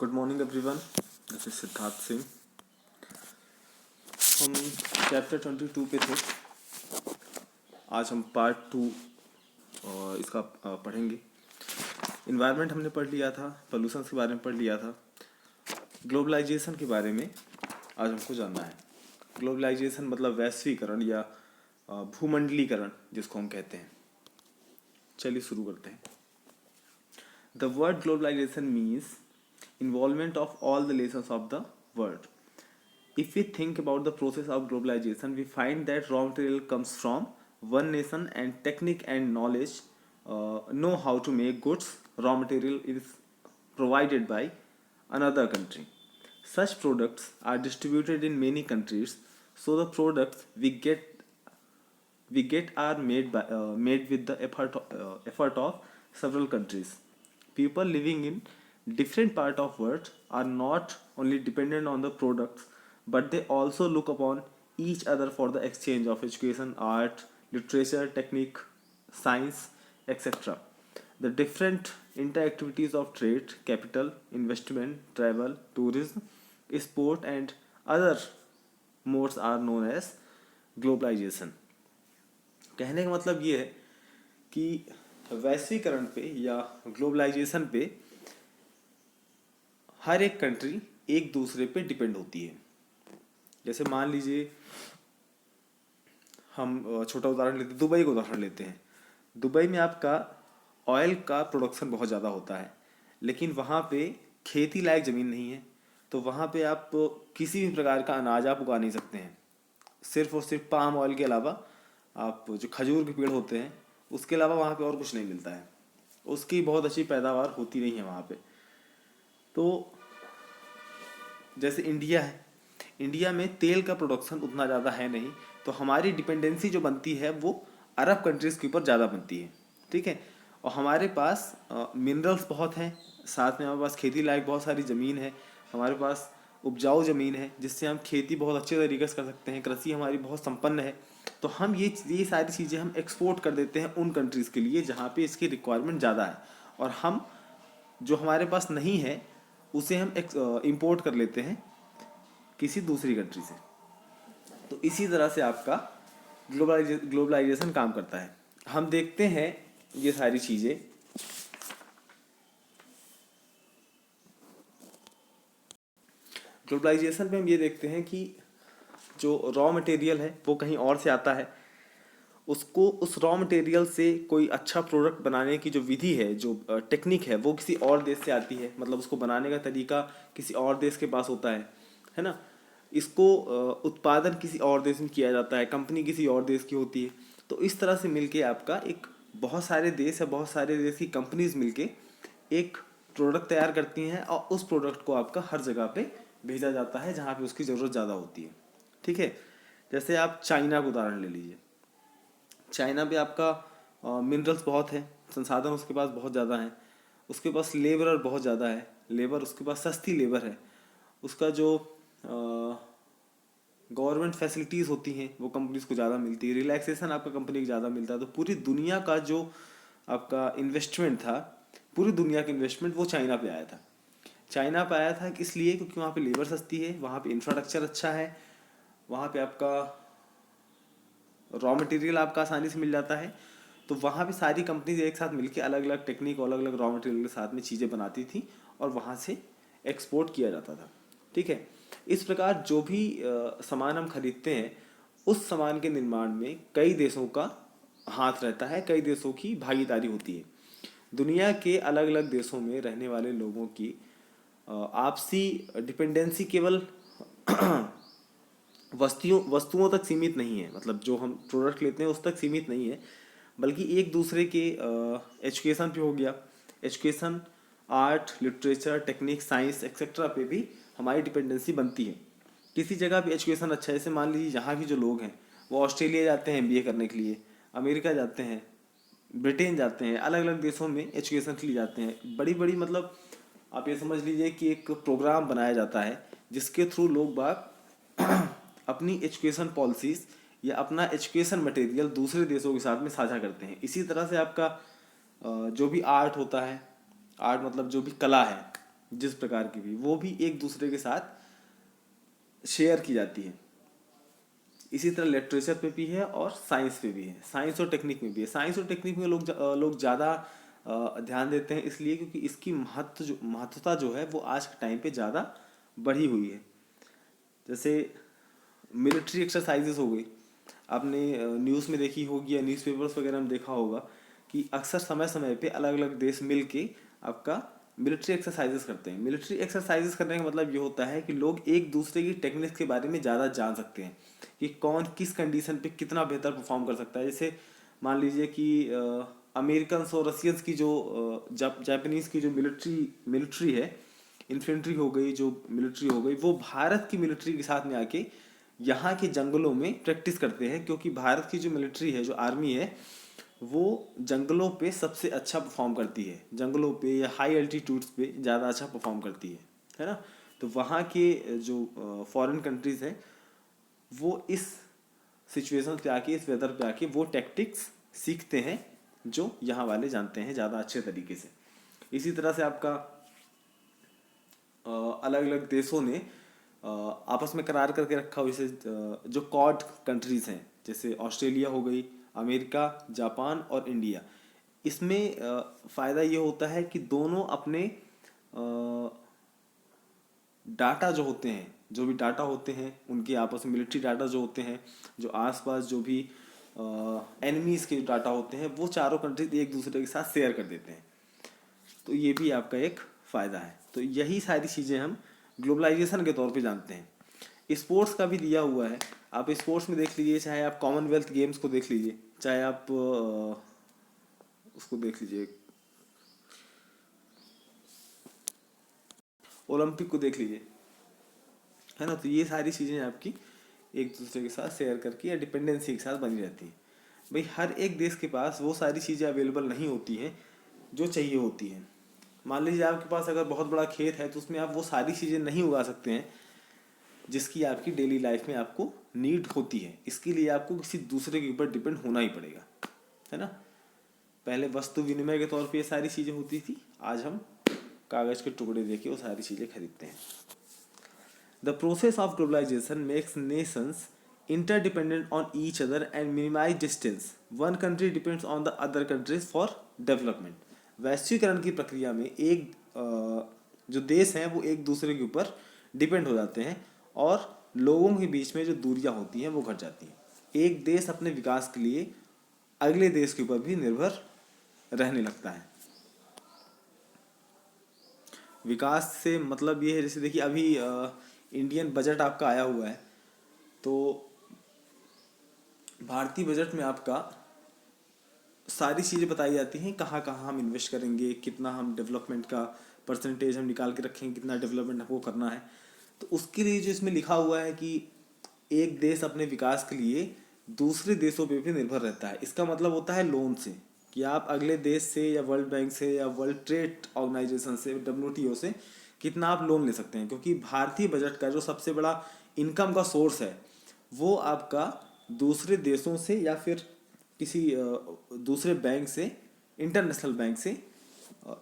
Good morning everyone, this is Siddharth Singh. हम chapter 22 पे थे। आज हम पार्ट 2 इसका पढ़ेंगे। इन्वायरमेंट हमने पढ़ लिया था, पोल्यूशन के बारे में पढ़ लिया था। ग्लोबलाइजेशन के बारे में आज हमको जानना है। ग्लोबलाइजेशन मतलब वैश्वीकरण या भूमंडलीकरण जिसको हम कहते हैं। चलिए शुरू करते हैं। The word globalisation means involvement of all the nations of the world. If we think about the process of globalization, we find that raw material comes from one nation and technique and knowledge know how to make goods. Raw material is provided by another country. Such products are distributed in many countries, so the products we get are made with the effort of several countries. People living in different part of world are not only dependent on the products, but they also look upon each other for the exchange of education, art, literature, technique, science, etc. The different interactivities of trade, capital, investment, travel, tourism, sport and other modes are known as globalization. कहने का मतलब ये है कि वैश्वीकरण पे या globalisation पे हर एक कंट्री एक दूसरे पे डिपेंड होती है। जैसे मान लीजिए हम छोटा उदाहरण लेते हैं, दुबई का उदाहरण लेते हैं। दुबई में आपका ऑयल का प्रोडक्शन बहुत ज़्यादा होता है, लेकिन वहाँ पे खेती लायक ज़मीन नहीं है, तो वहाँ पे आप किसी भी प्रकार का अनाज आप उगा नहीं सकते हैं। सिर्फ और सिर्फ पाम ऑयल के अलावा आप जो खजूर के पेड़ होते हैं उसके अलावा वहाँ पे और कुछ नहीं मिलता है। उसकी बहुत अच्छी पैदावार होती नहीं है वहाँ पे। तो जैसे इंडिया है, इंडिया में तेल का प्रोडक्शन उतना ज़्यादा है नहीं, तो हमारी डिपेंडेंसी जो बनती है वो अरब कंट्रीज़ के ऊपर ज़्यादा बनती है। ठीक है। और हमारे पास मिनरल्स बहुत हैं, साथ में हमारे पास खेती लायक बहुत सारी ज़मीन है, हमारे पास उपजाऊ ज़मीन है जिससे हम खेती बहुत अच्छे तरीके से कर सकते हैं। कृषि हमारी बहुत संपन्न है, तो हम ये सारी चीज़ें हम एक्सपोर्ट कर देते हैं उन कंट्रीज़ के लिए जहाँ पे इसकी रिक्वायरमेंट ज़्यादा है, और हम जो हमारे पास नहीं है उसे हम इम्पोर्ट कर लेते हैं किसी दूसरी कंट्री से। तो इसी तरह से आपका ग्लोबलाइजेशन काम करता है। हम देखते हैं ये सारी चीज़ें। ग्लोबलाइजेशन पे हम ये देखते हैं कि जो रॉ मटेरियल है वो कहीं और से आता है, उसको उस रॉ मटेरियल से कोई अच्छा प्रोडक्ट बनाने की जो विधि है, जो टेक्निक है, वो किसी और देश से आती है। मतलब उसको बनाने का तरीका किसी और देश के पास होता है ना। इसको उत्पादन किसी और देश में किया जाता है, कंपनी किसी और देश की होती है। तो इस तरह से मिलके आपका एक बहुत सारे देश या बहुत सारे देश की कंपनीज मिलके एक प्रोडक्ट तैयार करती हैं, और उस प्रोडक्ट को आपका हर जगह पे भेजा जाता है जहाँ पे उसकी ज़रूरत ज़्यादा होती है। ठीक है। जैसे आप चाइना का उदाहरण ले लीजिए। चाइना पे आपका मिनरल्स बहुत है, संसाधन उसके पास बहुत ज़्यादा हैं, उसके पास लेबर बहुत ज़्यादा है, लेबर उसके पास सस्ती लेबर है, उसका जो गवर्नमेंट फैसिलिटीज़ होती हैं वो कंपनीज को ज़्यादा मिलती है, रिलैक्सेशन आपका कंपनी को ज़्यादा मिलता है। तो पूरी दुनिया का जो आपका इन्वेस्टमेंट था, पूरी दुनिया का इन्वेस्टमेंट वो चाइना पे आया था। चाइना पे आया था इसलिए क्योंकि वहाँ पे लेबर सस्ती है, वहाँ पे इंफ्रास्ट्रक्चर अच्छा है, वहाँ पे आपका रॉ मटेरियल आपका आसानी से मिल जाता है। तो वहाँ पे सारी कंपनीज एक साथ मिलकर अलग अलग टेक्निक और अलग अलग रॉ मटेरियल के साथ में चीज़ें बनाती थी और वहाँ से एक्सपोर्ट किया जाता था। ठीक है। इस प्रकार जो भी सामान हम खरीदते हैं, उस सामान के निर्माण में कई देशों का हाथ रहता है, कई देशों की भागीदारी होती है। दुनिया के अलग अलग देशों में रहने वाले लोगों की आपसी डिपेंडेंसी केवल वस्तुओं तक सीमित नहीं है। मतलब जो हम प्रोडक्ट लेते हैं उस तक सीमित नहीं है, बल्कि एक दूसरे के एजुकेशन पे हो गया। Education, art, literature, technique, science etcetera पे भी हमारी डिपेंडेंसी बनती है। किसी जगह पे एजुकेशन अच्छा है, जैसे मान लीजिए यहाँ भी जो लोग हैं वो ऑस्ट्रेलिया जाते हैं एमबीए करने के लिए, अमेरिका जाते हैं, ब्रिटेन जाते हैं, अलग अलग देशों में एजुकेशन के लिए जाते हैं। बड़ी बड़ी मतलब आप ये समझ लीजिए कि एक प्रोग्राम बनाया जाता है जिसके थ्रू लोग बाग अपनी एजुकेशन पॉलिसीज़ या अपना एजुकेशन मटेरियल दूसरे देशों के साथ में साझा करते हैं। इसी तरह से आपका जो भी आर्ट होता है, आर्ट मतलब जो भी कला है, जिस प्रकार की भी, वो भी एक दूसरे के साथ शेयर की जाती है। इसी तरह लिटरेचर पे भी है और साइंस पे भी है, साइंस और टेक्निक में भी है। साइंस और टेक्निक में लोग ज़्यादा ध्यान देते हैं, इसलिए क्योंकि इसकी महत्वता जो है वो आज के टाइम पे ज़्यादा बढ़ी हुई है। जैसे मिलिट्री एक्सरसाइजेस हो गई, आपने न्यूज़ में देखी होगी या न्यूज़पेपर्स वगैरह में देखा होगा कि अक्सर समय समय पे अलग अलग देश मिल के आपका मिलिट्री एक्सरसाइजेस करते हैं। मिलिट्री एक्सरसाइजेस करने का मतलब ये होता है कि लोग एक दूसरे की टेक्निक्स के बारे में ज़्यादा जान सकते हैं कि कौन किस कंडीशन पे कितना बेहतर परफॉर्म कर सकता है। जैसे मान लीजिए कि अमेरिकन और रशियंस की जो जापानीज़ की जो मिलिट्री है, इन्फेंट्री हो गई, जो मिलिट्री हो गई, वो भारत की मिलिट्री के साथ में आके यहाँ के जंगलों में प्रैक्टिस करते हैं, क्योंकि भारत की जो मिलिट्री है, जो आर्मी है, वो जंगलों पे सबसे अच्छा परफॉर्म करती है। जंगलों पे या हाई एल्टीट्यूड्स पे ज़्यादा अच्छा परफॉर्म करती है ना। तो वहाँ के जो फॉरेन कंट्रीज़ हैं, वो इस सिचुएशन पे आके, इस वेदर पे आके वो टैक्टिक्स सीखते हैं जो यहाँ वाले जानते हैं ज़्यादा अच्छे तरीके से। इसी तरह से आपका अलग अलग देशों ने आपस में करार करके रखा हुआ, जैसे जो क्वाड कंट्रीज हैं, जैसे ऑस्ट्रेलिया हो गई, अमेरिका, जापान और इंडिया। इसमें फ़ायदा ये होता है कि दोनों अपने डाटा जो होते हैं, जो भी डाटा होते हैं उनके आपस में, मिलिट्री डाटा जो होते हैं, जो आसपास जो भी एनिमीज़ के डाटा होते हैं, वो चारों कंट्रीज एक दूसरे के साथ शेयर कर देते हैं। तो ये भी आपका एक फ़ायदा है। तो यही सारी चीज़ें हम ग्लोबलाइजेशन के तौर पे जानते हैं। स्पोर्ट्स का भी दिया हुआ है, आप स्पोर्ट्स में देख लीजिए, चाहे आप कॉमनवेल्थ गेम्स को देख लीजिए, चाहे आप उसको देख लीजिए, ओलंपिक को देख लीजिए, है ना। तो ये सारी चीज़ें आपकी एक दूसरे के साथ शेयर करके या डिपेंडेंसी के साथ बनी रहती हैं। भाई हर एक देश के पास वो सारी चीज़ें अवेलेबल नहीं होती हैं जो चाहिए होती हैं। मान लीजिए आपके पास अगर बहुत बड़ा खेत है, तो उसमें आप वो सारी चीज़ें नहीं उगा सकते हैं जिसकी आपकी डेली लाइफ में आपको नीड होती है। इसके लिए आपको किसी दूसरे के ऊपर डिपेंड होना ही पड़ेगा, है ना। पहले वस्तु विनिमय के तौर पे ये सारी चीज़ें होती थी, आज हम कागज़ के टुकड़े देके वो सारी चीज़ें खरीदते हैं। The process of globalisation makes nations interdependent on each other and minimize distance. One country depends on the other countries for development. वैश्वीकरण की प्रक्रिया में एक जो देश हैं वो एक दूसरे के ऊपर डिपेंड हो जाते हैं और लोगों के बीच में जो दूरियां होती हैं वो घट जाती हैं। एक देश अपने विकास के लिए अगले देश के ऊपर भी निर्भर रहने लगता है। विकास से मतलब ये है, जैसे देखिए अभी इंडियन बजट आपका आया हुआ है, तो भारतीय बजट में आपका सारी चीज़ें बताई जाती हैं, कहाँ कहाँ हम इन्वेस्ट करेंगे, कितना हम डेवलपमेंट का परसेंटेज हम निकाल के रखेंगे, कितना डेवलपमेंट हमको करना है। तो उसके लिए जो इसमें लिखा हुआ है कि एक देश अपने विकास के लिए दूसरे देशों पे भी निर्भर रहता है। इसका मतलब होता है लोन से, कि आप अगले देश से या वर्ल्ड बैंक से या वर्ल्ड ट्रेड ऑर्गेनाइजेशन से, WTO से कितना आप लोन ले सकते हैं, क्योंकि भारतीय बजट का जो सबसे बड़ा इनकम का सोर्स है वो आपका दूसरे देशों से या फिर किसी दूसरे बैंक से, इंटरनेशनल बैंक से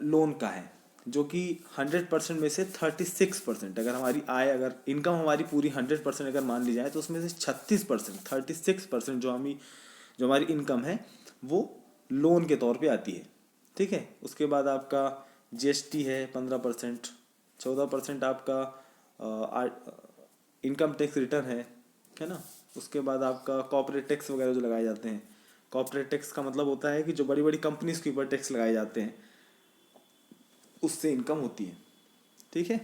लोन का है, जो कि 100% में से 36%, अगर हमारी आय, अगर इनकम हमारी पूरी 100% अगर मान ली जाए, तो उसमें से 36%, 36% जो हमारी इनकम है वो लोन के तौर पे आती है। ठीक है। उसके बाद आपका GST है 15%, 14% आपका इनकम टैक्स रिटर्न है ना। उसके बाद आपका कॉर्पोरेट टैक्स वगैरह जो लगाए जाते हैं, कॉर्पोरेट टैक्स का मतलब होता है कि जो बड़ी बड़ी कंपनीज के ऊपर टैक्स लगाए जाते हैं, उससे इनकम होती है। ठीक है।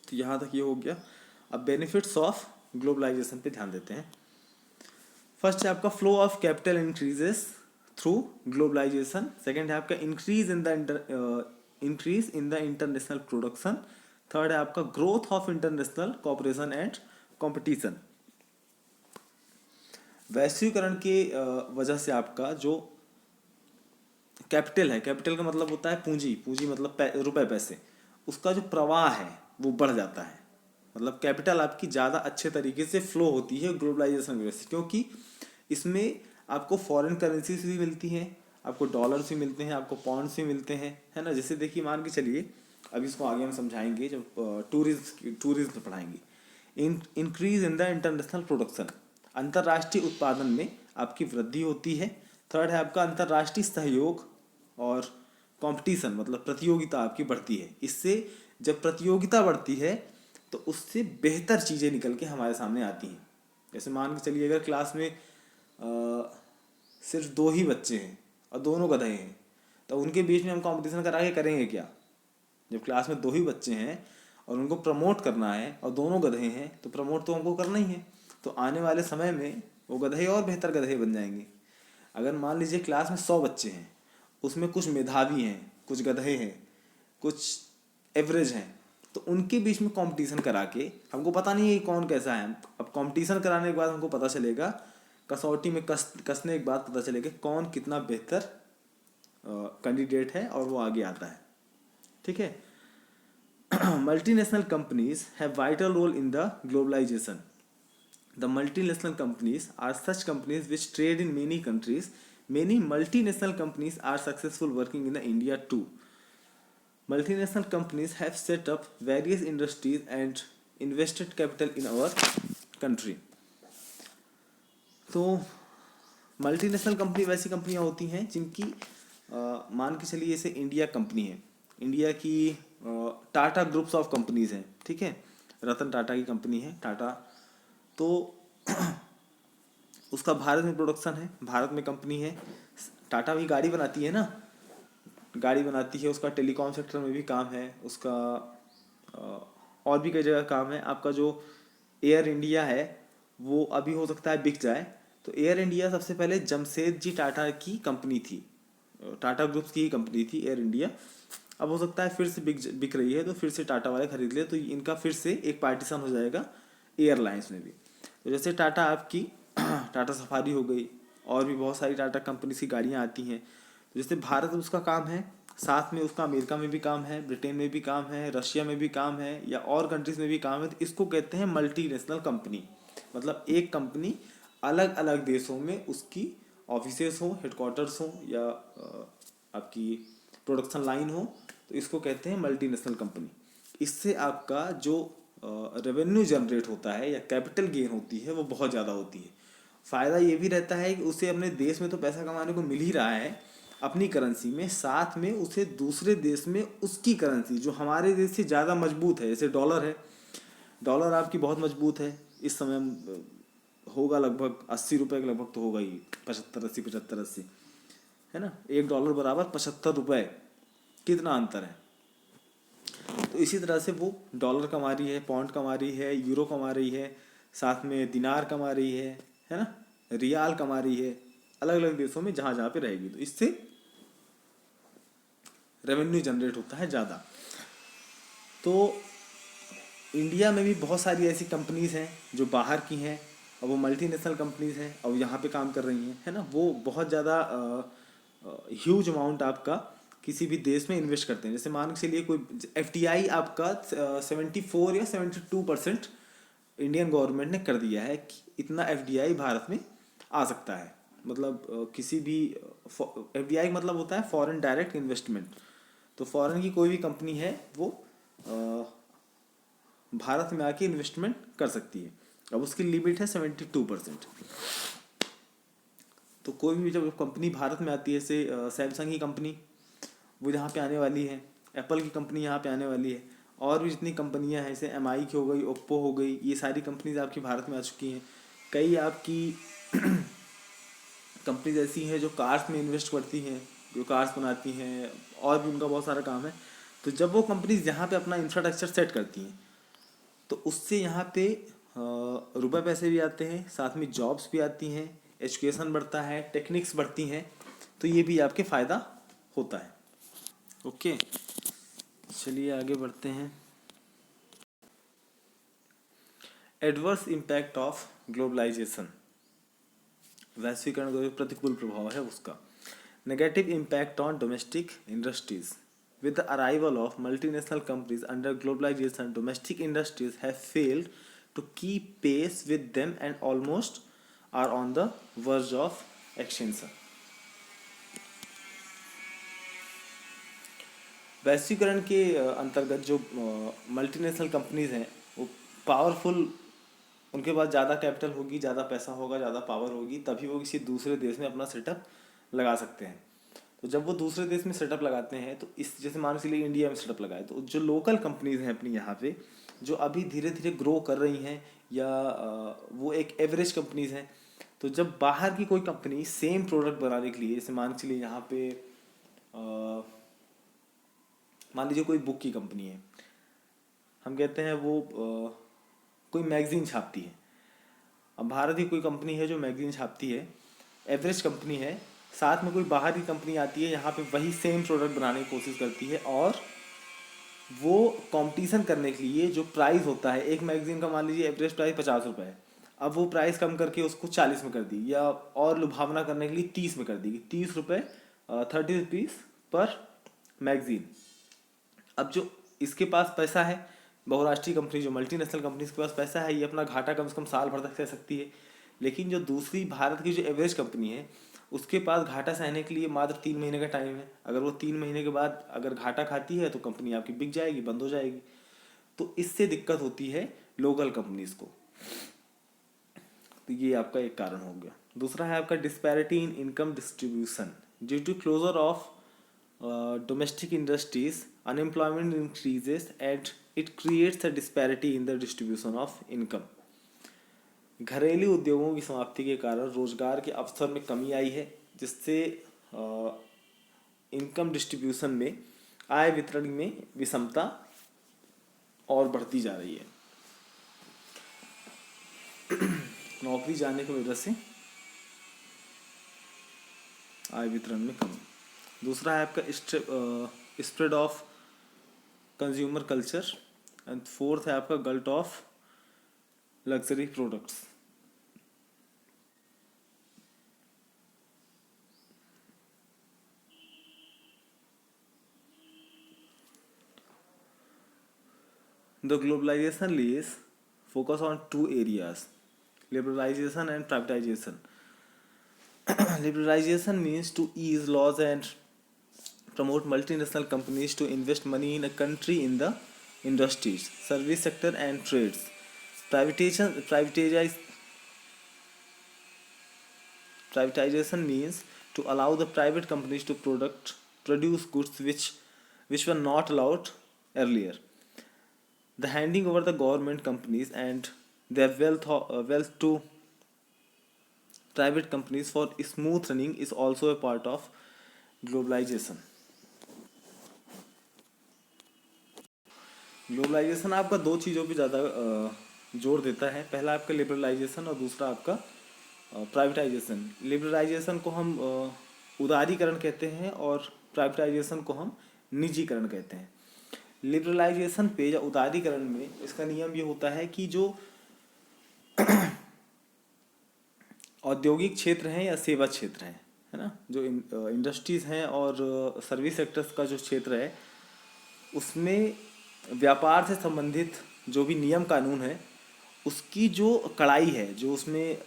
तो यहाँ तक ये हो गया। अब बेनिफिट्स ऑफ ग्लोबलाइजेशन पे ध्यान देते हैं। फर्स्ट है आपका flow of capital increases through globalisation. Second है आपका increase in the international production. Third है आपका growth of international cooperation and competition. वैश्वीकरण के वजह से आपका जो कैपिटल है, कैपिटल का मतलब होता है पूंजी, पूंजी मतलब रुपए पैसे, उसका जो प्रवाह है वो बढ़ जाता है। मतलब कैपिटल आपकी ज़्यादा अच्छे तरीके से फ्लो होती है ग्लोबलाइजेशन की वजह से, क्योंकि इसमें आपको फॉरेन करेंसीज भी मिलती हैं, आपको डॉलर्स भी मिलते हैं, आपको पॉन्ड्स भी मिलते हैं, है ना। जैसे देखिए मान के चलिए अभी इसको आगे हम समझाएंगे जब टूरिज्म पढ़ाएंगे। Increase in the international production, अंतर्राष्ट्रीय उत्पादन में आपकी वृद्धि होती है। थर्ड है आपका अंतर्राष्ट्रीय सहयोग और कंपटीशन, मतलब प्रतियोगिता आपकी बढ़ती है। इससे जब प्रतियोगिता बढ़ती है तो उससे बेहतर चीज़ें निकल के हमारे सामने आती हैं। जैसे मान के चलिए अगर क्लास में सिर्फ 2 ही बच्चे हैं और दोनों गधे हैं, तो उनके बीच में हम कंपटीशन करा के करेंगे क्या? जब क्लास में 2 ही बच्चे हैं और उनको प्रमोट करना है और दोनों गधे हैं, तो प्रमोट तो हमको करना ही है। तो आने वाले समय में वो गधे और बेहतर गधे बन जाएंगे। अगर मान लीजिए क्लास में 100 बच्चे हैं, उसमें कुछ मेधावी हैं, कुछ गधे हैं, कुछ एवरेज हैं, तो उनके बीच में कंपटीशन करा के, हमको पता नहीं है कौन कैसा है, अब कंपटीशन कराने के बाद हमको पता चलेगा, कसौटी में कसने के बाद पता चलेगा कौन कितना बेहतर कैंडिडेट है और वो आगे आता है। ठीक है। Multinational companies have vital role in the globalisation. The multinational companies are such companies which trade in many countries. Many multinational companies are successful working in the India too. Multinational companies have set up various industries and invested capital in our country. तो multinational company वैसी कंपनियां होती हैं जिनकी मान के चलिए जैसे इंडिया कंपनी है, इंडिया की टाटा ग्रुप्स ऑफ कंपनीज हैं। ठीक है, रतन टाटा की कंपनी है टाटा, तो उसका भारत में प्रोडक्शन है, भारत में कंपनी है। टाटा भी गाड़ी बनाती है ना, गाड़ी बनाती है, उसका टेलीकॉम सेक्टर में भी काम है, उसका और भी कई जगह काम है। आपका जो एयर इंडिया है वो अभी हो सकता है बिक जाए, तो एयर इंडिया सबसे पहले जमशेदजी टाटा की कंपनी थी, टाटा ग्रुप्स की ही कंपनी थी एयर इंडिया। अब हो सकता है फिर से बिक रही है, तो फिर से टाटा वाले खरीद ले, तो इनका फिर से एक पार्टीशन हो जाएगा एयरलाइंस में भी। तो जैसे टाटा आपकी टाटा सफारी हो गई, और भी बहुत सारी टाटा कंपनी की गाड़ियाँ आती हैं। तो जैसे भारत में उसका काम है, साथ में उसका अमेरिका में भी काम है, ब्रिटेन में भी काम है, रशिया में भी काम है, या और कंट्रीज में भी काम है। तो इसको कहते हैं मल्टीनेशनल कंपनी। मतलब एक कंपनी अलग अलग देशों में उसकी ऑफिसेस हो, हेडक्वार्टर्स हो, या आपकी प्रोडक्शन लाइन हो, तो इसको कहते हैं मल्टीनेशनल कंपनी। इससे आपका जो रेवेन्यू जनरेट होता है या कैपिटल गेन होती है वो बहुत ज़्यादा होती है। फ़ायदा ये भी रहता है कि उसे अपने देश में तो पैसा कमाने को मिल ही रहा है अपनी करेंसी में, साथ में उसे दूसरे देश में उसकी करेंसी जो हमारे देश से ज़्यादा मजबूत है, जैसे डॉलर है, डॉलर आपकी बहुत मजबूत है इस समय, होगा लगभग 80 रुपये के लगभग तो होगा ही, 75 80 है ना। $1 बराबर 75 रुपये, कितना अंतर है। तो इसी तरह से वो डॉलर कमा रही है, पौंड कमा रही है, यूरो कमा रही है, साथ में दिनार कमा रही है ना, रियाल कमा रही है, अलग अलग देशों में जहाँ जहाँ पे रहेगी। तो इससे रेवेन्यू जनरेट होता है ज़्यादा। तो इंडिया में भी बहुत सारी ऐसी कंपनीज हैं जो बाहर की हैं और वो मल्टीनेशनल कंपनीज हैं और यहाँ पे काम कर रही हैं, है ना। वो बहुत ज़्यादा ह्यूज अमाउंट आपका किसी भी देश में इन्वेस्ट करते हैं। जैसे मान के चलिए कोई FDI आपका 74 या 72% इंडियन गवर्नमेंट ने कर दिया है कि इतना FDI भारत में आ सकता है। मतलब किसी भी FDI मतलब होता है फॉरेन डायरेक्ट इन्वेस्टमेंट। तो फॉरेन की कोई भी कंपनी है वो भारत में आके इन्वेस्टमेंट कर सकती है। अब उसकी लिमिट है 72%। तो कोई भी जब कंपनी भारत में आती है, जैसे सैमसंग की कंपनी वो यहाँ पे आने वाली है, एप्पल की कंपनी यहाँ पे आने वाली है, और भी जितनी कंपनियाँ हैं जैसे MI की हो गई, ओप्पो हो गई, ये सारी कंपनीज आपकी भारत में आ चुकी हैं। कई आपकी कंपनीज ऐसी हैं जो कार्स में इन्वेस्ट करती हैं, जो कार्स बनाती हैं, और भी उनका बहुत सारा काम है। तो जब वो कंपनीज यहाँ पे अपना इंफ्रास्ट्रक्चर सेट करती हैं तो उससे यहाँ पे रुपए पैसे भी आते हैं, साथ में जॉब्स भी आती हैं, एजुकेशन बढ़ता है, टेक्निक्स बढ़ती हैं, तो ये भी आपके फ़ायदा होता है। ओके, चलिए आगे बढ़ते हैं। एडवर्स इम्पैक्ट ऑफ ग्लोबलाइजेशन, वैश्वीकरण का जो प्रतिकूल प्रभाव है उसका। Negative impact on domestic industries, with the arrival of multinational companies under globalization, domestic industries have failed to keep pace with them and almost are on the verge of extinction. वैश्वीकरण के अंतर्गत जो मल्टीनेशनल कंपनीज हैं वो powerful, उनके पास ज़्यादा capital होगी, ज़्यादा पैसा होगा, ज़्यादा पावर होगी, तभी वो किसी दूसरे देश में अपना सेटअप लगा सकते हैं। तो जब वो दूसरे देश में सेटअप लगाते हैं तो इस जैसे मान के लिए इंडिया में सेटअप लगाए, तो जो लोकल कंपनीज हैं अपनी यहाँ पे जो अभी धीरे धीरे ग्रो कर रही हैं या वो एक एवरेज कंपनीज हैं, तो जब बाहर की कोई कंपनी सेम प्रोडक्ट बनाने के लिए, जैसे मान के चलिए यहाँ पे मान लीजिए कोई बुक की कंपनी है, हम कहते हैं वो कोई मैगजीन छापती है। अब भारत की कोई कंपनी है जो मैगजीन छापती है, एवरेज कंपनी है, साथ में कोई बाहर की कंपनी आती है यहाँ पे वही सेम प्रोडक्ट बनाने की कोशिश करती है, और वो कंपटीशन करने के लिए जो प्राइस होता है एक मैगजीन का, मान लीजिए एवरेज प्राइस 50 रुपये है, अब वो प्राइस कम करके उसको 40 में कर दी, या और लुभावना करने के लिए 30 में कर दी, 30 रुपये, 30 रुपीज़ पर मैगजीन। अब जो इसके पास पैसा है, बहुराष्ट्रीय कंपनी जो मल्टीनेशनल कंपनी के पास पैसा है, ये अपना घाटा कम से कम साल भर तक सह सकती है। लेकिन जो दूसरी भारत की जो एवरेज कंपनी है उसके पास घाटा सहने के लिए मात्र 3 महीने का टाइम है। अगर वो 3 महीने के बाद अगर घाटा खाती है तो कंपनी आपकी बिक जाएगी, बंद हो जाएगी। तो इससे दिक्कत होती है लोकल कंपनीज को। तो ये आपका एक कारण हो गया। दूसरा है आपका disparity in income distribution. Due to closure of domestic industries, unemployment increases and it creates a disparity in the distribution of income. घरेलू उद्योगों की समाप्ति के कारण रोजगार के अवसर में कमी आई है, जिससे इनकम डिस्ट्रीब्यूशन में, आय वितरण में विषमता और बढ़ती जा रही है। नौकरी जाने की वजह से आय वितरण में कमी। दूसरा है आपका spread of consumer culture, and fourth है आपका cult of luxury products. The globalization lays focus on two areas, liberalization and privatization. Liberalization means to ease laws and promote multinational companies to invest money in a country in the industries, service sector and trades. Privatization means to allow the private companies to produce goods which were not allowed earlier. The handing over the government companies and their wealth to private companies for smooth running is also a part of globalisation. Globalisation आपका दो चीज़ों पे ज़्यादा जोर देता है। पहला आपका लिबरलाइजेशन और दूसरा आपका प्राइवेटाइजेशन। लिबरलाइजेशन को हम उदारीकरण कहते हैं और प्राइवेटाइजेशन को हम निजीकरण कहते हैं। लिबरलाइजेशन पे या उदारीकरण में इसका नियम ये होता है कि जो औद्योगिक क्षेत्र हैं या सेवा क्षेत्र हैं, है ना, जो इंडस्ट्रीज हैं और सर्विस सेक्टर्स का जो क्षेत्र है, उसमें व्यापार से संबंधित जो भी नियम कानून है उसकी जो कड़ाई है, जो उसमें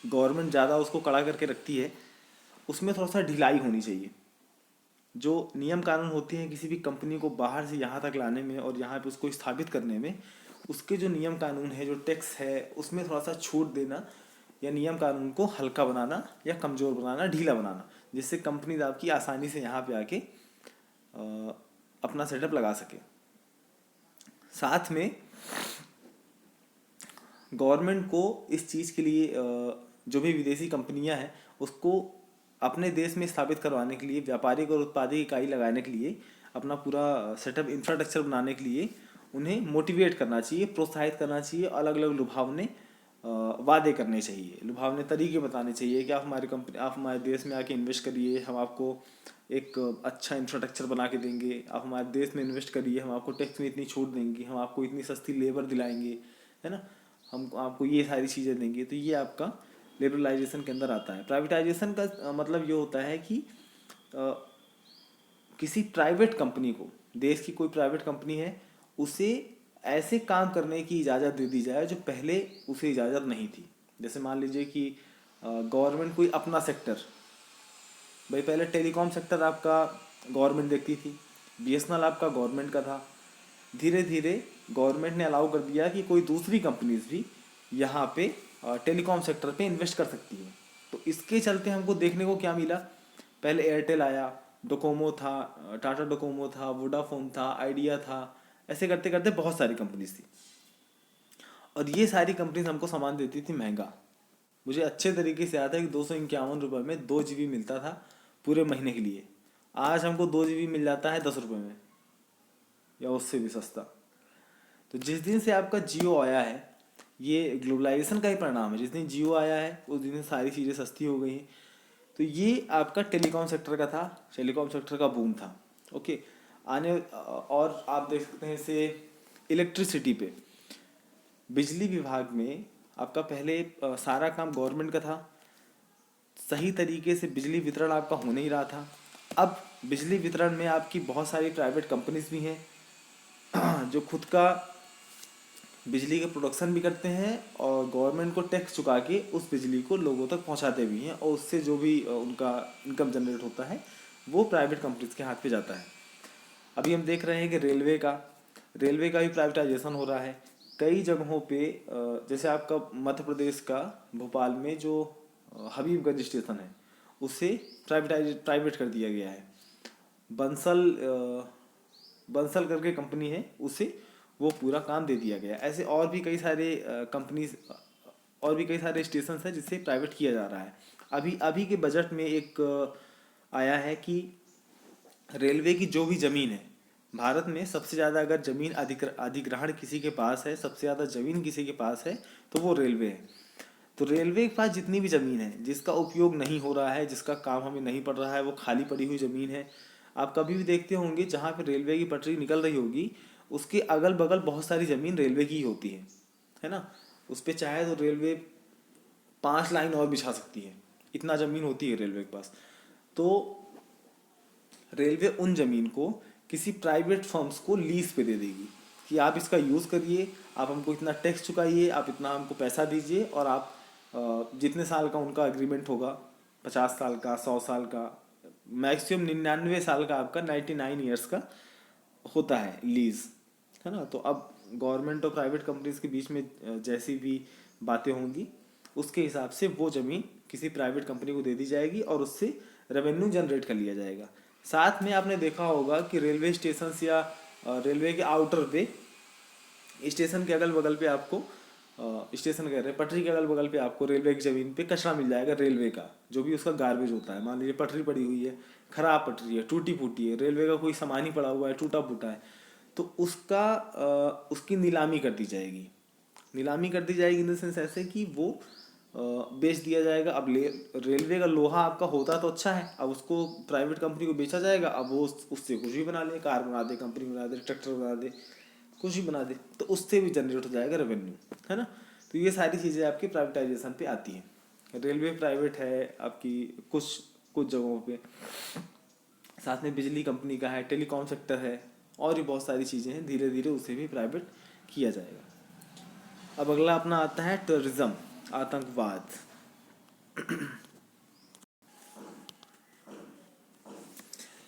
गवर्नमेंट ज़्यादा उसको कड़ा करके रखती है, उसमें थोड़ा सा ढिलाई होनी चाहिए। जो नियम कानून होते हैं किसी भी कंपनी को बाहर से यहाँ तक लाने में और यहाँ पे उसको स्थापित करने में, उसके जो नियम कानून है, जो टैक्स है, उसमें थोड़ा सा छूट देना या नियम कानून को हल्का बनाना या कमज़ोर बनाना, ढीला बनाना, जिससे कंपनीज आपकी आसानी से यहाँ पे आके अपना सेटअप लगा सके। साथ में गवर्नमेंट को इस चीज़ के लिए जो भी विदेशी कंपनियां हैं उसको अपने देश में स्थापित करवाने के लिए, व्यापारिक और उत्पादक इकाई लगाने के लिए, अपना पूरा सेटअप इंफ्रास्ट्रक्चर बनाने के लिए उन्हें मोटिवेट करना चाहिए, प्रोत्साहित करना चाहिए, अलग अलग लुभावने वादे करने चाहिए, लुभावने तरीके बताने चाहिए कि आप हमारे देश में आके इन्वेस्ट करिए, हम आपको एक अच्छा इंफ्रास्ट्रक्चर बना के देंगे, आप हमारे देश में इन्वेस्ट करिए, हम आपको टैक्स में इतनी छूट देंगे, हम आपको इतनी सस्ती लेबर दिलाएंगे, है ना, हम आपको ये सारी चीज़ें देंगे। तो ये आपका लिबरलाइजेशन के अंदर आता है। प्राइवेटाइजेशन का मतलब ये होता है कि किसी प्राइवेट कंपनी को, देश की कोई प्राइवेट कंपनी है, उसे ऐसे काम करने की इजाज़त दे दी जाए जो पहले उसे इजाज़त नहीं थी। जैसे मान लीजिए कि गवर्नमेंट कोई अपना सेक्टर, भाई पहले टेलीकॉम सेक्टर आपका गवर्नमेंट देखती थी। बीएसएनएल आपका गवर्नमेंट का था। धीरे धीरे गवर्नमेंट ने अलाउ कर दिया कि कोई दूसरी कंपनीज भी यहाँ पे टेलीकॉम सेक्टर पे इन्वेस्ट कर सकती है। तो इसके चलते हमको देखने को क्या मिला, पहले एयरटेल आया, डोकोमो था, टाटा डोकोमो था, वोडाफोन था, आइडिया था, ऐसे करते करते बहुत सारी कंपनीज थी। और ये सारी कंपनीज हमको सामान देती थी महंगा। मुझे अच्छे तरीके से याद है कि 251 रुपये में 2 GB मिलता था पूरे महीने के लिए। आज हमको 2 GB मिल जाता है 10 रुपये में, या उससे भी सस्ता। तो जिस दिन से आपका जियो आया है, ये ग्लोबलाइजेशन का ही परिणाम है। जिस दिन जियो आया है उस दिन से सारी चीज़ें सस्ती हो गई हैं। तो ये आपका टेलीकॉम सेक्टर का था, टेलीकॉम सेक्टर का बूम था। ओके, और आप देख सकते हैं इसे इलेक्ट्रिसिटी पे। बिजली विभाग में आपका पहले सारा काम गवर्नमेंट का था, सही तरीके से बिजली वितरण आपका हो नहीं रहा था। अब बिजली वितरण में आपकी बहुत सारी प्राइवेट कंपनीज भी हैं जो खुद का बिजली के प्रोडक्शन भी करते हैं और गवर्नमेंट को टैक्स चुका के उस बिजली को लोगों तक पहुंचाते भी हैं, और उससे जो भी उनका इनकम जनरेट होता है वो प्राइवेट कंपनीज के हाथ पे जाता है। अभी हम देख रहे हैं कि रेलवे का भी प्राइवेटाइजेशन हो रहा है कई जगहों पे। जैसे आपका मध्य प्रदेश का भोपाल में जो हबीबगंज स्टेशन है उसे प्राइवेट कर दिया गया है। बंसल बंसल करके कंपनी है, उसे वो पूरा काम दे दिया गया। ऐसे और भी कई सारे कंपनीज और भी कई सारे स्टेशन हैं जिसे प्राइवेट किया जा रहा है। अभी अभी के बजट में एक आया है कि रेलवे की जो भी ज़मीन है भारत में, सबसे ज़्यादा अगर ज़मीन अधिग्रहण किसी के पास है, सबसे ज़्यादा ज़मीन किसी के पास है तो वो रेलवे है। तो रेलवे के पास जितनी भी ज़मीन है जिसका उपयोग नहीं हो रहा है, जिसका काम हमें नहीं पड़ रहा है, वो खाली पड़ी हुई ज़मीन है। आप कभी भी देखते होंगे जहाँ पे रेलवे की पटरी निकल रही होगी उसके अगल बगल बहुत सारी ज़मीन रेलवे की ही होती है ना। उस पर चाहे तो रेलवे 5 लाइन और बिछा सकती है, इतना ज़मीन होती है रेलवे के पास। तो रेलवे उन ज़मीन को किसी प्राइवेट फर्म्स को लीज पे दे देगी कि आप इसका यूज़ करिए, आप हमको इतना टैक्स चुकाइए, आप इतना हमको पैसा दीजिए, और आप जितने साल का उनका एग्रीमेंट होगा, 50 साल का, 100 साल का, मैक्सिमम 99 साल का, आपका 99 ईयर्स का होता है लीज, है ना। तो अब गवर्नमेंट और प्राइवेट कंपनीज के बीच में जैसी भी बातें होंगी उसके हिसाब से वो ज़मीन किसी प्राइवेट कंपनी को दे दी जाएगी और उससे रेवेन्यू जनरेट कर लिया जाएगा। साथ में आपने देखा होगा कि रेलवे स्टेशन या रेलवे के आउटर पे, स्टेशन के अगल बगल पे आपको स्टेशन कह रहे हैं, पटरी के अगल बगल पे आपको रेलवे की ज़मीन पे कचरा मिल जाएगा। रेलवे का जो भी उसका गार्बेज होता है, मान लीजिए पटरी पड़ी हुई है, खराब पटरी है, टूटी फूटी है, रेलवे का कोई सामान ही पड़ा हुआ है, टूटा फूटा है, तो उसकी नीलामी कर दी जाएगी। नीलामी कर दी जाएगी इन द सेंस ऐसे कि वो बेच दिया जाएगा। अब रेलवे का लोहा आपका होता तो अच्छा है, अब उसको प्राइवेट कंपनी को बेचा जाएगा। अब वो उससे कुछ भी बना ले, कार बना दे, कंपनी बना दे, ट्रैक्टर बना दे, कुछ भी बना दे, तो उससे भी जनरेट हो जाएगा रेवेन्यू, है ना। तो ये सारी चीज़ें आपकी प्राइवेटाइजेशन पे आती हैं। रेलवे प्राइवेट है आपकी कुछ कुछ जगहों पे, साथ में बिजली कंपनी का है, टेलीकॉम सेक्टर है, और भी बहुत सारी चीज़ें हैं। धीरे धीरे उसे भी प्राइवेट किया जाएगा। अब अगला अपना आता है टेररिज्म, आतंकवाद।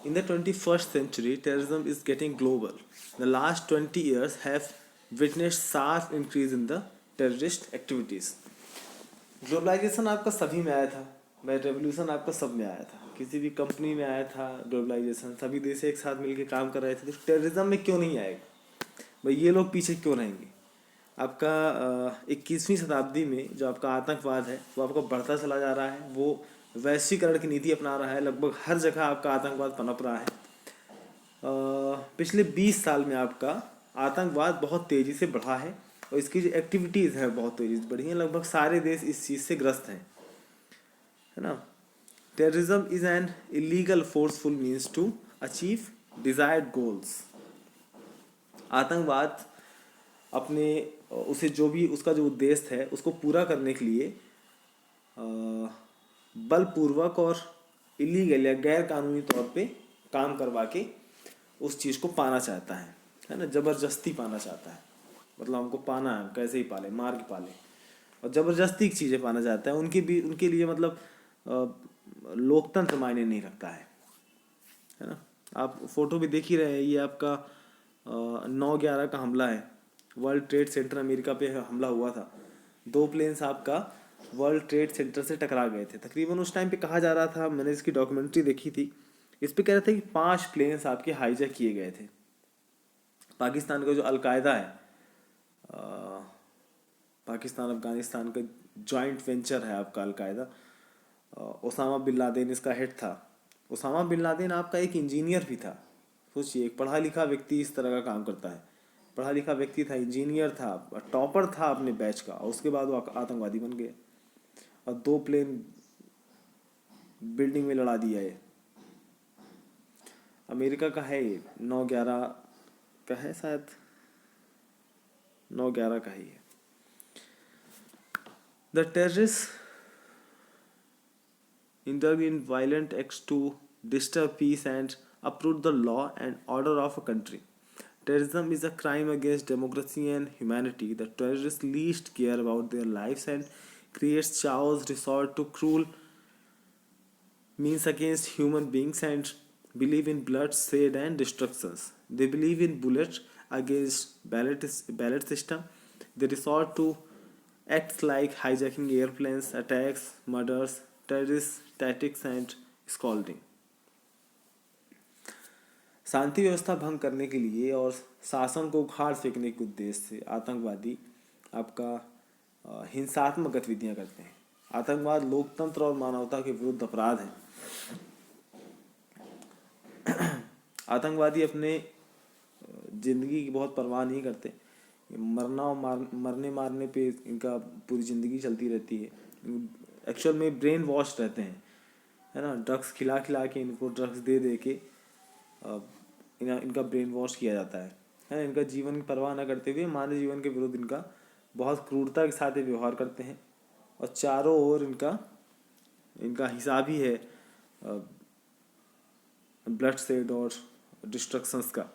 In the 21st century, terrorism is getting global. The last 20 years have witnessed sharp increase in the terrorist activities. Globalisation आपका सभी में आया था, मैं रेवोल्यूशन आपका सब में आया था, किसी भी कंपनी में आया था ग्लोबलाइजेशन, सभी देश एक साथ मिलकर काम कर रहे थे। तो टेररिज्म में क्यों नहीं आएगा भाई, ये लोग पीछे क्यों रहेंगे। आपका 21वीं शताब्दी में जो आपका आतंकवाद है वो आपका बढ़ता चला जा रहा है, वो वैश्वीकरण की नीति अपना रहा है, लगभग हर जगह आपका आतंकवाद पनप रहा है। पिछले 20 साल में आपका आतंकवाद बहुत तेज़ी से बढ़ा है और इसकी जो एक्टिविटीज़ हैं बहुत तेज़ी से बढ़ी हैं। लगभग सारे देश इस चीज़ से ग्रस्त हैं, है ना। Terrorism is an illegal forceful means to achieve desired goals. आतंकवाद अपने उसे जो भी उसका जो उद्देश्य है उसको पूरा करने के लिए बलपूर्वक और इलीगल या गैर कानूनी तौर पे काम करवा के उस चीज़ को पाना चाहता है ना। ज़बरदस्ती पाना चाहता है, मतलब हमको पाना है, हम कैसे ही पाले, मार के पाले, और ज़बरदस्ती की चीज़ें पाना चाहता है। उनके लिए मतलब लोकतंत्र मायने नहीं रखता है ना। आप फोटो भी देख ही रहे हैं, ये आपका 9/11 का हमला है। वर्ल्ड ट्रेड सेंटर अमेरिका पे हमला हुआ था। 2 प्लेन्स आपका वर्ल्ड ट्रेड सेंटर से टकरा गए थे। तकरीबन उस टाइम पे कहा जा रहा था, मैंने इसकी डॉक्यूमेंट्री देखी थी, इस पे कह रहे थे कि 5 प्लेन्स आपके हाईजैक किए गए थे। पाकिस्तान का जो अलकायदा है, अ, पाकिस्तान अफगानिस्तान का जॉइंट वेंचर है आपका अलकायदा, ओसामा बिन लादेन इसका हेड था। ओसामा बिन लादेन आपका एक इंजीनियर भी था। सोचिए, एक पढ़ा लिखा व्यक्ति इस तरह का काम करता है। पढ़ा लिखा व्यक्ति था, इंजीनियर था, टॉपर था अपने बैच का, और उसके बाद वो आतंकवादी बन गए और 2 प्लेन बिल्डिंग में लड़ा दिया। ये अमेरिका का है, ये 9/11 का है, शायद 9/11 का ही है। The terrorist indulge in violent acts to disturb peace and uproot the law and order of a country. Terrorism is a crime against democracy and humanity. The terrorists least care about their lives and creates chaos, resort to cruel means against human beings and believe in bloodshed and destructions. They believe in bullets against ballot system. They resort to acts like hijacking airplanes, attacks, murders, terrorist tactics and scalding. शांति व्यवस्था भंग करने के लिए और शासन को उखाड़ फेंकने के उद्देश्य से आतंकवादी आपका हिंसात्मक गतिविधियां करते हैं। आतंकवाद लोकतंत्र और मानवता के विरुद्ध अपराध है। आतंकवादी अपने जिंदगी की बहुत परवाह नहीं करते। मरने मारने पे इनका पूरी ज़िंदगी चलती रहती है। एक्चुअल में ब्रेन वॉश रहते हैं, है ना। ड्रग्स खिला खिला के, इनको ड्रग्स दे दे के इनका ब्रेन वॉश किया जाता है ना। इनका जीवन की परवाह न करते हुए मानव जीवन के विरुद्ध इनका बहुत क्रूरता के साथ व्यवहार करते हैं और चारों ओर इनका हिसाब ही है ब्लड शेड और डिस्ट्रक्शंस का।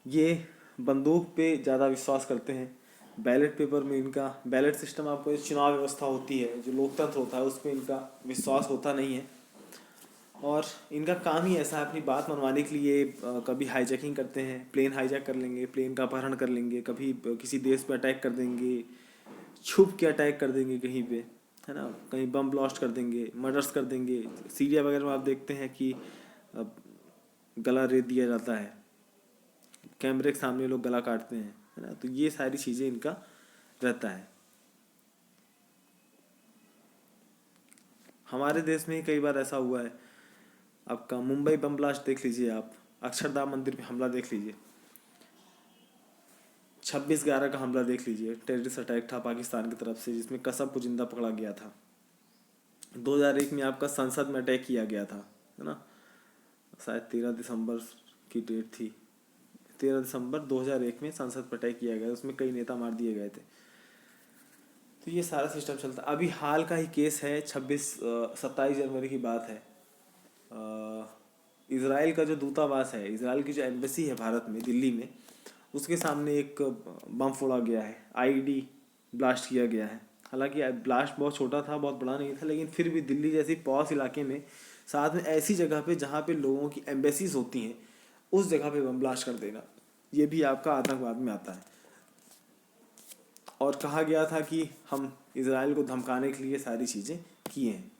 ये बंदूक पे ज़्यादा विश्वास करते हैं। बैलेट पेपर में इनका, बैलेट सिस्टम आपको चुनाव व्यवस्था होती है जो लोकतंत्र होता है, उसमें इनका विश्वास होता नहीं है। और इनका काम ही ऐसा है अपनी बात मनवाने के लिए कभी हाईजैकिंग करते हैं, प्लेन हाईजैक कर लेंगे, प्लेन का अपहरण कर लेंगे, कभी किसी देश पे अटैक कर देंगे, छुप के अटैक कर देंगे कहीं पे, है ना, कहीं बम ब्लास्ट कर देंगे, मर्डर्स कर देंगे। सीरिया वगैरह में आप देखते हैं कि गला रेत दिया जाता है, कैमरे के सामने लोग गला काटते हैं, है ना। तो ये सारी चीज़ें इनका रहता है। हमारे देश में कई बार ऐसा हुआ है। आपका मुंबई बम ब्लास्ट देख लीजिए, आप अक्षरधाम मंदिर पे हमला देख लीजिए, 26/11 का हमला देख लीजिए, टेररिस्ट अटैक था पाकिस्तान की तरफ से जिसमें कसम को जिंदा पकड़ा गया था। 2001 में आपका संसद में अटैक किया गया था, है ना, शायद 13 दिसंबर की डेट थी। 13 दिसंबर 2001 में संसद पर अटैक किया गया, उसमें कई नेता मार दिए गए थे। तो ये सारा सिस्टम चलता। अभी हाल का ही केस है, 27 जनवरी की बात है। इज़राइल का जो दूतावास है, इज़राइल की जो एम्बेसी है भारत में, दिल्ली में, उसके सामने एक बम फोड़ा गया है, आईडी ब्लास्ट किया गया है। हालांकि ब्लास्ट बहुत छोटा था, बहुत बड़ा नहीं था, लेकिन फिर भी दिल्ली जैसी पॉश इलाके में, साथ में ऐसी जगह पे जहाँ पे लोगों की एम्बेसीज होती हैं, उस जगह पे बम ब्लास्ट कर देना, ये भी आपका आतंकवाद में आता है। और कहा गया था कि हम इज़राइल को धमकाने के लिए सारी चीज़ें किए हैं।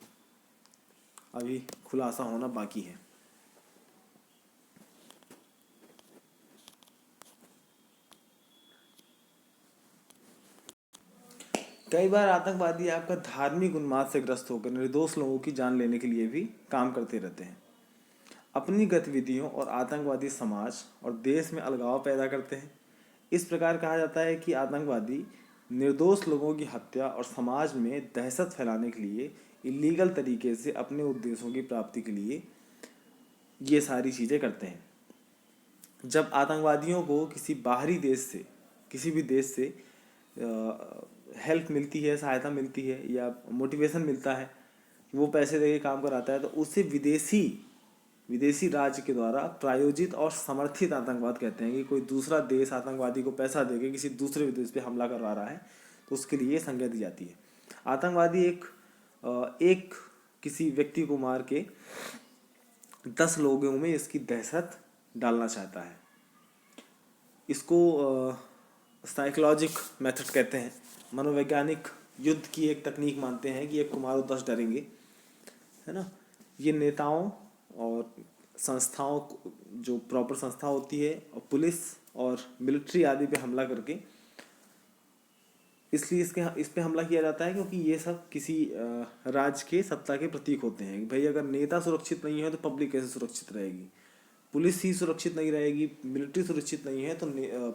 अभी खुलासा होना बाकी है। कई बार आतंकवादी आपका धार्मिक उन्माद से ग्रस्त होकर निर्दोष लोगों की जान लेने के लिए भी काम करते रहते हैं। अपनी गतिविधियों और आतंकवादी समाज और देश में अलगाव पैदा करते हैं। इस प्रकार कहा जाता है कि आतंकवादी निर्दोष लोगों की हत्या और समाज में दहशत फैलाने के लिए इलीगल तरीके से अपने उद्देश्यों की प्राप्ति के लिए ये सारी चीज़ें करते हैं। जब आतंकवादियों को किसी बाहरी देश से, किसी भी देश से हेल्प मिलती है, सहायता मिलती है या मोटिवेशन मिलता है, वो पैसे दे के काम कराता है, तो उसे विदेशी राज्य के द्वारा प्रायोजित और समर्थित आतंकवाद कहते हैं। कि कोई दूसरा देश आतंकवादी को पैसा देके किसी दूसरे देश पे हमला करवा रहा है तो उसके लिए संज्ञा दी जाती है। आतंकवादी एक किसी व्यक्ति को मार के 10 लोगों में इसकी दहशत डालना चाहता है। इसको साइकोलॉजिक मेथड कहते हैं। मनोवैज्ञानिक युद्ध की एक तकनीक मानते हैं कि एक को मारो 10 डरेंगे, है ना। ये नेताओं और संस्थाओं जो प्रॉपर संस्था होती है और पुलिस और मिलिट्री आदि पे हमला करके, इसलिए इस पे हमला किया जाता है क्योंकि ये सब किसी राज्य के सत्ता के प्रतीक होते हैं। भाई अगर नेता सुरक्षित नहीं है तो पब्लिक कैसे सुरक्षित रहेगी, पुलिस ही सुरक्षित नहीं रहेगी, मिलिट्री सुरक्षित नहीं है तो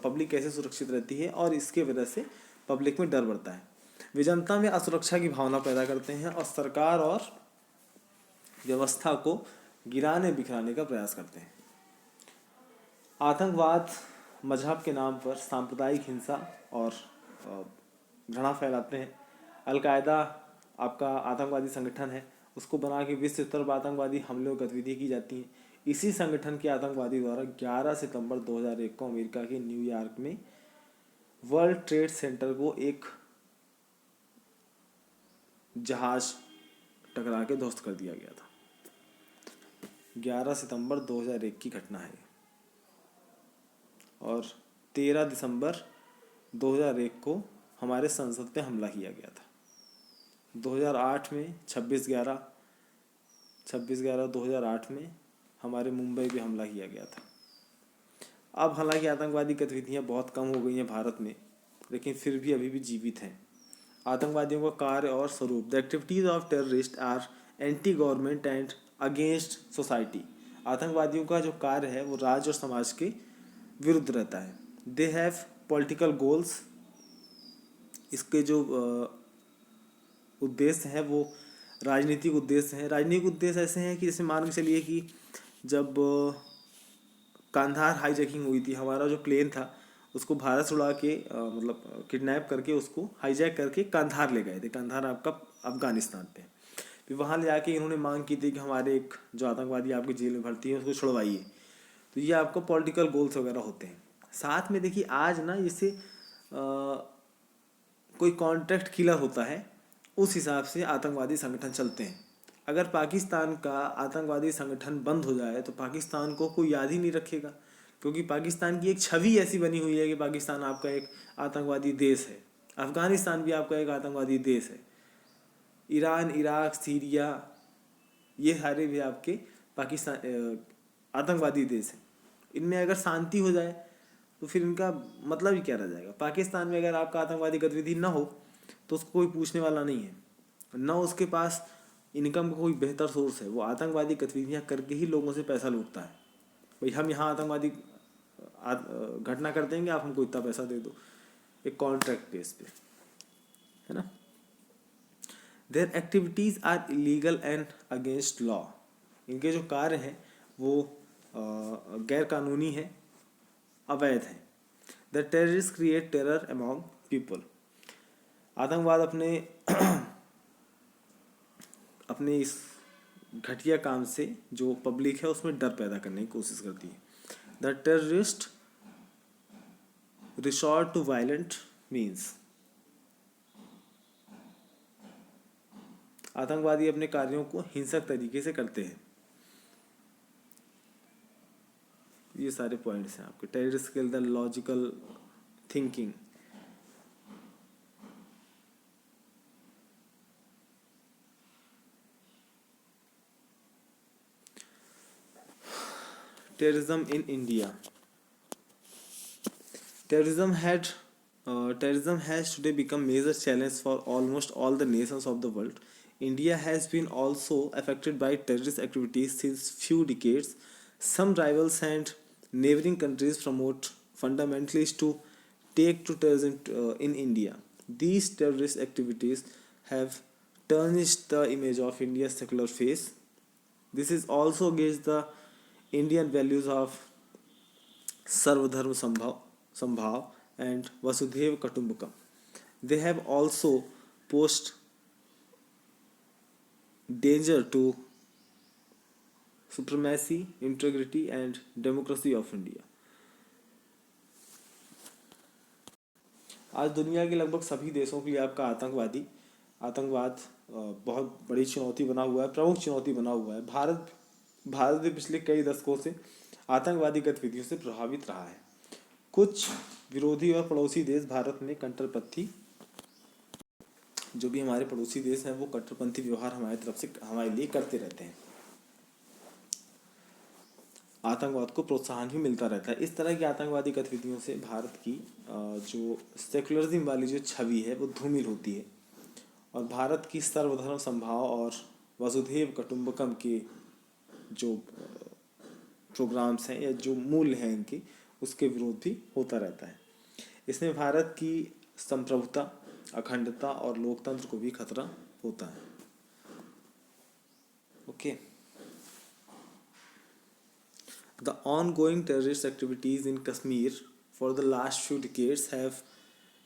पब्लिक कैसे सुरक्षित रहती है, और इसके वजह से पब्लिक में डर बढ़ता है। वे जनता में असुरक्षा की भावना पैदा करते हैं और सरकार और व्यवस्था को गिराने बिखराने का प्रयास करते हैं। आतंकवाद मजहब के नाम पर सांप्रदायिक हिंसा और घृणा फैलाते हैं। अलकायदा आपका आतंकवादी संगठन है, उसको बना के विश्व स्तर पर आतंकवादी हमले और गतिविधियाँ की जाती हैं। इसी संगठन के आतंकवादी द्वारा 11 सितंबर 2001 को अमेरिका के न्यूयॉर्क में वर्ल्ड ट्रेड सेंटर को एक जहाज टकरा के ध्वस्त कर दिया गया था। 11 सितंबर 2001 की घटना है और 13 दिसंबर 2001 को हमारे संसद पे हमला किया गया था। 2008 में 26/11/2008 में हमारे मुंबई पे हमला किया गया था। अब हालांकि आतंकवादी गतिविधियाँ बहुत कम हो गई हैं भारत में, लेकिन फिर भी अभी भी जीवित हैं। आतंकवादियों का कार्य और स्वरूप। The activities of terrorist are anti government and against society. आतंकवादियों का जो कार्य है वो राज्य और समाज के विरुद्ध रहता है। They have political goals. इसके जो उद्देश्य हैं वो राजनीतिक उद्देश्य हैं। राजनीतिक उद्देश्य ऐसे हैं कि जैसे मान के चलिए कि जब कांधार हाईजैकिंग हुई थी, हमारा जो प्लेन था उसको भारत से उड़ा के मतलब किडनैप करके उसको हाईजैक करके कांधार ले गए थे। कांधार आपका अफगानिस्तान पे। फिर वहाँ ले जाके इन्होंने मांग की थी कि हमारे एक जो आतंकवादी आपकी जेल में भर्ती है उसको छुड़वाइए। तो ये आपका पॉलिटिकल गोल्स वगैरह होते हैं। साथ में देखिए आज ना जैसे कोई कॉन्ट्रैक्ट किलर होता है, उस हिसाब से आतंकवादी संगठन चलते हैं। अगर पाकिस्तान का आतंकवादी संगठन बंद हो जाए तो पाकिस्तान को कोई याद ही नहीं रखेगा, क्योंकि पाकिस्तान की एक छवि ऐसी बनी हुई है कि पाकिस्तान आपका एक आतंकवादी देश है। अफगानिस्तान भी आपका एक आतंकवादी देश है। ईरान, इराक, सीरिया, ये सारे भी आपके पाकिस्तान आतंकवादी देश हैं। इनमें अगर शांति हो जाए तो फिर इनका मतलब ही क्या रह जाएगा। पाकिस्तान में अगर आपका आतंकवादी गतिविधि ना हो तो उसको कोई पूछने वाला नहीं है, ना उसके पास इनकम का कोई बेहतर सोर्स है। वो आतंकवादी गतिविधियाँ करके ही लोगों से पैसा लूटता है। भाई हम यहाँ आतंकवादी घटना कर देंगे, आप हमको इतना पैसा दे दो, एक कॉन्ट्रैक्ट बेस पे, है ना। Their activities are illegal and against law. इनके जो कार्य हैं वो गैर कानूनी है, अवैध है। The terrorist create terror among people. आतंकवाद अपने इस घटिया काम से जो पब्लिक है उसमें डर पैदा करने की कोशिश करती है। The terrorist resort to violent means. आतंकवादी अपने कार्यों को हिंसक तरीके से करते हैं। ये सारे पॉइंट्स हैं आपके। Terrorist kill the logical thinking. Terrorism in India. Terrorism has today become major challenge for almost all the nations of the world. India has been also affected by terrorist activities since few decades. Some rivals and neighboring countries promote fundamentalists to take to terrorism in India. These terrorist activities have tarnished the image of India's secular face. This is also against the Indian values of Sarvadharma Sambhav and Vasudhaiva Kutumbakam. They have also posed danger to supremacy, integrity and democracy of India. आज दुनिया के लगभग सभी देशों के लिए आपका आतंकवाद बहुत बड़ी चुनौती बना हुआ है, प्रमुख चुनौती बना हुआ है। भारत भारत भी पिछले कई दशकों से आतंकवादी गतिविधियों से प्रभावित रहा है। कुछ विरोधी और पड़ोसी देश भारत में कट्टरपंथी जो भी हमारे पड़ोसी देश हैं वो कट्टरपंथी व्यवहार हमारी तरफ से हमारे लिए करते रहते हैं। आतंकवाद को प्रोत्साहन भी मिलता रहता है। इस तरह की आतंकवादी गतिविधियों से भारत की जो सेकुलरिज्म वाली जो छवि है वो धूमिल होती है और भारत की सर्वधर्म समभाव और वसुधैव कुटुंबकम के जो प्रोग्राम्स हैं या जो मूल्य हैं इनके, उसके विरोध भी होता रहता है। इसमें भारत की संप्रभुता, अखंडता और लोकतंत्र को भी खतरा होता है। Okay. The ongoing terrorist activities in Kashmir for the last few decades have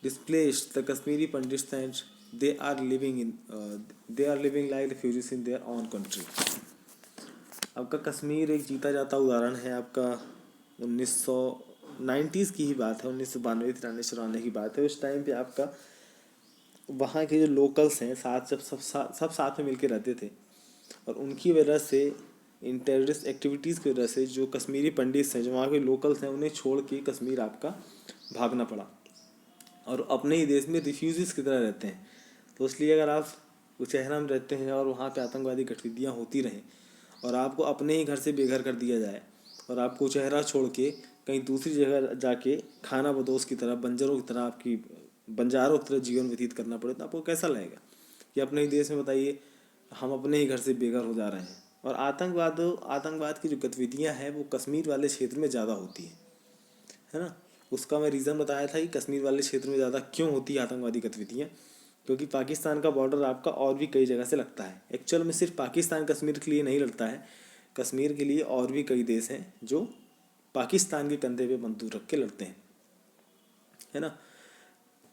displaced the Kashmiri Pandits and they are living like refugees in their own country. आपका कश्मीर एक जीता जाता उदाहरण है। आपका 1990s की ही बात है, 1992, 93, 94 की बात है। उस टाइम पे आपका वहाँ के जो लोकल्स हैं सब साथ में मिलके रहते थे और उनकी वजह से, इन टेररिस्ट एक्टिविटीज़ की वजह से जो कश्मीरी पंडित्स हैं, जो वहाँ के लोकल्स हैं, उन्हें छोड़ के कश्मीर आपका भागना पड़ा और अपने ही देश में रिफ्यूजीज़ की तरह रहते हैं। तो इसलिए अगर आप कुचेहरा में रहते हैं और वहाँ पे आतंकवादी गतिविधियाँ होती रहें और आपको अपने ही घर से बेघर कर दिया जाए और आप कुचेहरा छोड़ के कहीं दूसरी जगह जाके खाना बदोश की तरह, बंजारों की तरह जीवन व्यतीत करना पड़े, तो आपको कैसा लगेगा कि अपने ही देश में, बताइए, हम अपने ही घर से बेघर हो जा रहे हैं। और आतंकवाद की जो गतिविधियां हैं वो कश्मीर वाले क्षेत्र में ज़्यादा होती है ना। उसका मैं रीज़न बताया था कि कश्मीर वाले क्षेत्र में ज़्यादा क्यों होती है आतंकवादी गतिविधियां, क्योंकि पाकिस्तान का बॉर्डर आपका और भी कई जगह से लगता है। एक्चुअल में सिर्फ पाकिस्तान कश्मीर के लिए नहीं लगता है, कश्मीर के लिए और भी कई देश हैं जो पाकिस्तान के कंधे पे बंदूक रख के लड़ते हैं, है ना।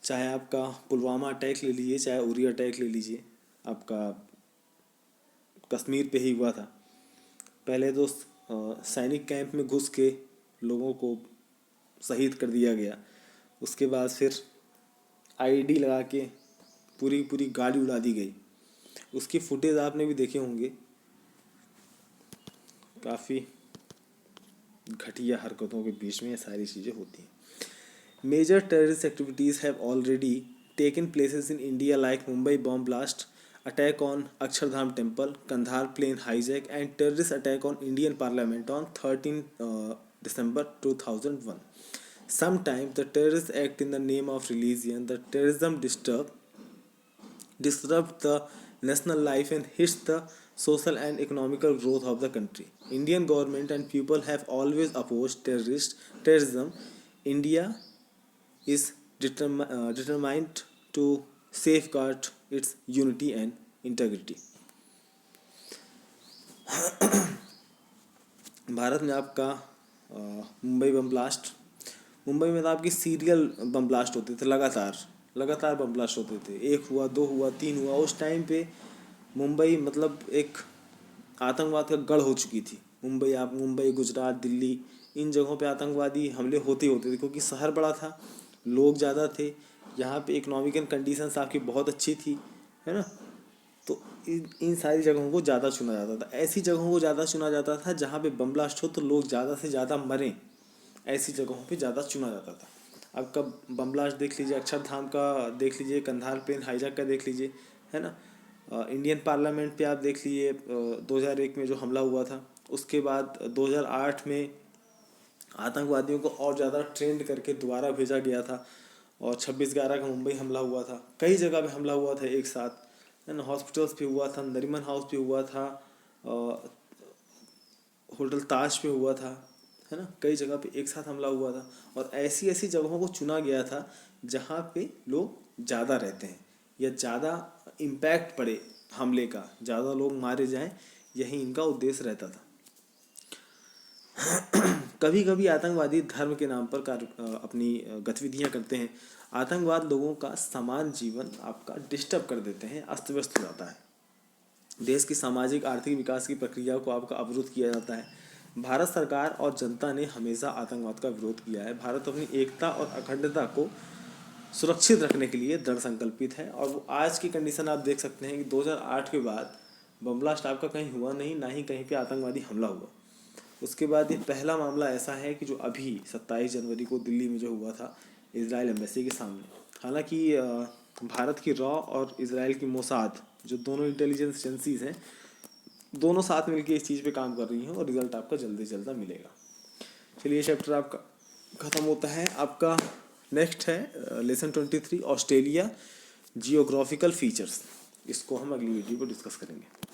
चाहे आपका पुलवामा अटैक ले लीजिए, चाहे उरी अटैक ले लीजिए, आपका कश्मीर पे ही हुआ था। पहले तो सैनिक कैंप में घुस के लोगों को शहीद कर दिया गया, उसके बाद फिर आईईडी लगा के पूरी गाड़ी उड़ा दी गई। उसकी फुटेज आपने भी देखे होंगे, काफ़ी घटिया हरकतों के बीच में ये सारी चीज़ें होती हैं। Major terrorist activities have already taken places in India like Mumbai bomb blast, attack on Akshardham temple, Kandhar plane hijack and terrorist attack on Indian parliament on 13 December 2001. Sometimes the terrorists act in the name of religion. The terrorism disrupt the national life and hits the social and economical growth of the country. Indian government and people have always opposed terrorism. India is determined to safeguard its unity and integrity. Bharat में आपका Mumbai bomb blast, Mumbai में तो आपकी serial bomb blast होते थे, लगातार bomb blast होते थे। 1 हुआ, 2 हुआ, 3 हुआ। उस टाइम पे मुंबई मतलब एक आतंकवाद का गढ़ हो चुकी थी। मुंबई, गुजरात, दिल्ली, इन जगहों पे आतंकवादी हमले होते थे, क्योंकि शहर बड़ा था, लोग ज़्यादा थे, यहाँ पे इकोनॉमिकल कंडीशंस आपकी बहुत अच्छी थी, है ना। तो इन सारी जगहों को ज़्यादा चुना जाता था। ऐसी जगहों को ज़्यादा चुना जाता था जहाँ पे बम ब्लास्ट हो तो लोग ज़्यादा से ज़्यादा मरें, ऐसी जगहों पे ज़्यादा चुना जाता था। आपका बम ब्लास्ट देख लीजिए, अक्षरधाम का देख लीजिए, कंधार प्लेन हाईजैक का देख लीजिए, है ना। इंडियन पार्लियामेंट पे आप देख लीजिए 2001 में जो हमला हुआ था। उसके बाद 2008 में आतंकवादियों को और ज़्यादा ट्रेंड करके दोबारा भेजा गया था और 26/11 का मुंबई हमला हुआ था। कई जगह पे हमला हुआ था एक साथ, है ना। हॉस्पिटल्स पे हुआ था, नरीमन हाउस पे हुआ था, होटल ताज पे हुआ था, है ना। कई जगह पे एक साथ हमला हुआ था और ऐसी ऐसी जगहों को चुना गया था जहाँ पे लोग ज़्यादा रहते हैं या ज़्यादा इम्पैक्ट पड़े हमले का, ज़्यादा लोग मारे जाएं, यही इनका उद्देश्य रहता था। कभी कभी आतंकवादी धर्म के नाम पर अपनी गतिविधियां करते हैं। आतंकवाद लोगों का समान जीवन आपका डिस्टर्ब कर देते हैं, अस्त व्यस्त हो जाता है। देश की सामाजिक आर्थिक विकास की प्रक्रिया को आपका अवरुद्ध किया जाता है। भारत सरकार और जनता ने हमेशा आतंकवाद का विरोध किया है। भारत अपनी एकता और अखंडता को सुरक्षित रखने के लिए दृढ़ संकल्पित है और वो आज की कंडीशन आप देख सकते हैं कि 2008 के बाद बम ब्लास्ट आपका कहीं हुआ नहीं, ना ही कहीं पे आतंकवादी हमला हुआ। उसके बाद ये पहला मामला ऐसा है कि जो अभी 27 जनवरी को दिल्ली में जो हुआ था इजराइल एम्बेसी के सामने। हालांकि भारत की रॉ और इजराइल की मोसाद, जो दोनों इंटेलिजेंस एजेंसीज हैं, दोनों साथ मिलकर इस चीज़ पे काम कर रही हैं और रिजल्ट आपका जल्दी से जल्दी मिलेगा। चलिए, चैप्टर आपका ख़त्म होता है। आपका नेक्स्ट है लेसन 23 ऑस्ट्रेलिया जियोग्राफिकल फीचर्स। इसको हम अगली वीडियो पर डिस्कस करेंगे।